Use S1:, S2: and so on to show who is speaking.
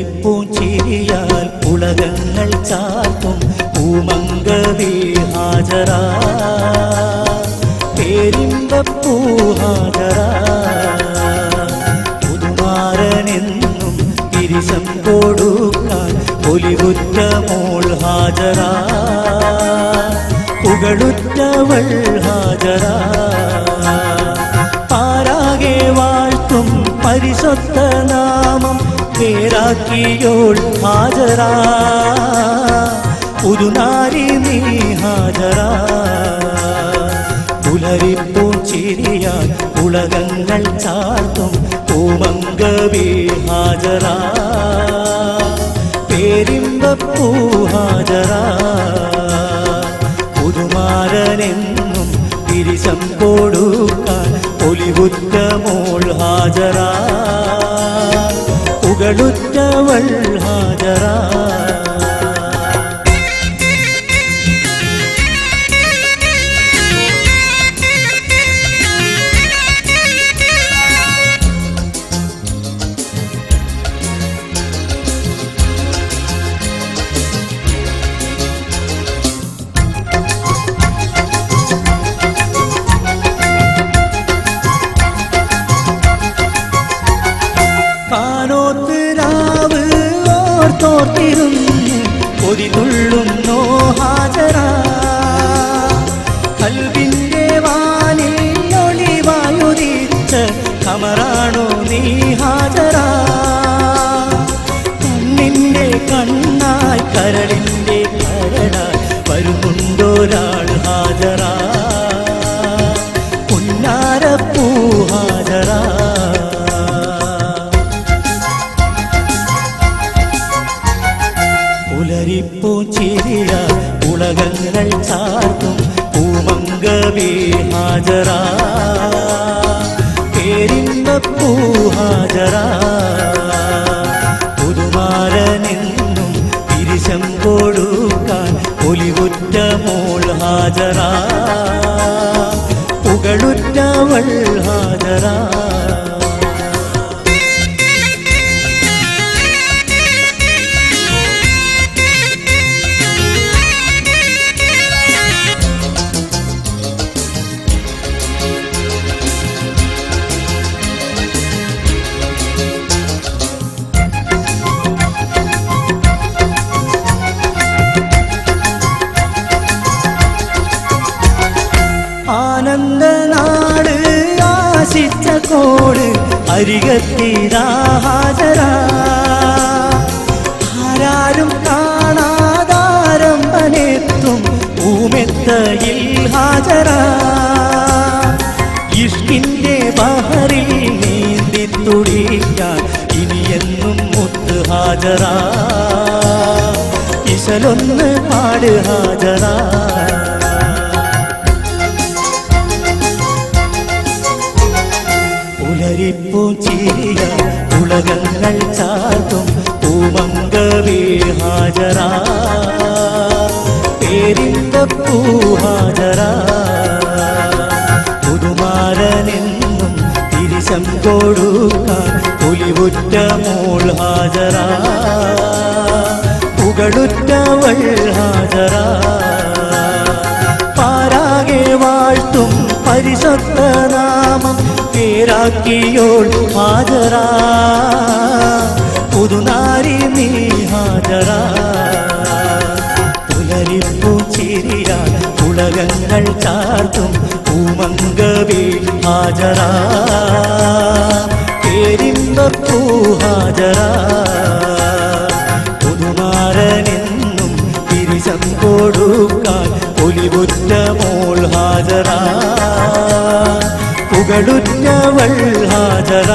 S1: പുലരിപ്പൂഞ്ചിരിയാൽ ഉലകങ്ങൾ ചാർത്തും പൂമംഗവി ഹാജറ പേരിമ്പപ്പൂ ഹാജറ പുതുമാരനെന്നും തിരിശം കൊടുക്കാൻ ഒലിവുറ്റ മോൾ ഹാജറ പുകളുറ്റവൾ ഹാജറ പാരാകെ വാഴ്ത്തും പരിശുദ്ധ നാമം പേരാക്കിയോൾ ഹാജറ പുതുനാരി നീ ഹാജറ പുലരിപ്പൂഞ്ചിരിയാൽ ഉലകങ്ങൾ ചാർത്തും പൂമംഗവി ഹാജറ പേരിമ്പപ്പൂ ഹാജറ പുതുമാരനെന്നും തിരിശം കൊടുക്കാൻ ഒലിവുറ്റ മോൾ ഹാജറ പുകളുറ്റവൾ ഹാജറ കൊതിതുള്ളുന്നോ ഹാജറ കൽബിന്റെ വാനിൽ ഒളിവായുദിച്ച കമറാണോ നീ ഹാജറ കണ്ണിന്റെ കണ്ണായി കരളിന്റെ കരടായി വരുന്നുണ്ടൊരാൾ ഹാജറ പുന്നാരപ്പൂ ഹാജറ പുലരിപ്പൂഞ്ചിരിയാൽ ഉലകങ്ങൾ ചാർത്തും പൂമംഗവി ഹാജറ പേരിമ്പപ്പൂ ഹാജറ പുതുമാരനെന്നും തിരിശം കൊടുക്കാൻ ഒലിവുറ്റ മോൾ ഹാജറ പുകളുറ്റവൾ ഹാജറ ആനന്ദനാട് ആശിച്ച കോട് അരികത്തിരാ ഹാജറ ആരാരും കാണാതാരംഭനെത്തും പൂമെത്തയിൽ ഹാജറ ഇഷ്കിന്റെ ബഹറിൽ നീന്തി തുടിക്കാൻ ഇനിയെന്നും മുത്ത് ഹാജറ ഇശലൊന്ന് പാട് ഹാജറ പുലരിപ്പൂഞ്ചിരിയാൽ ഉലകങ്ങൾ ചാർത്തും പൂമംഗവി ഹാജറ പേരിമ്പപ്പൂ ഹാജറ പുതുമാരനെന്നും തിരിശം കൊടുക്കാൻ ഒലിവുറ്റ മോൾ ഹാജറ പുകളുറ്റവൾ ഹാജറ പാരാകെ വാഴ്ത്തും പരിശുദ്ധ നാമം പേരാക്കിയോൾ ഹാജറ പുതുനാരി നീ ഹാജറ പുലരിപ്പൂഞ്ചിരിയാൽ ഉലകങ്ങൾ ചാർത്തും പൂമംഗവി ഹാജറ പേരിമ്പപ്പൂ ഹാജറ പുതുമാരനെന്നും തിരിശം കൊടുക്കാൻ ഒലിവുറ്റ മോൾ ഹാജറ പുകളുറ്റവൾ ഹാജറ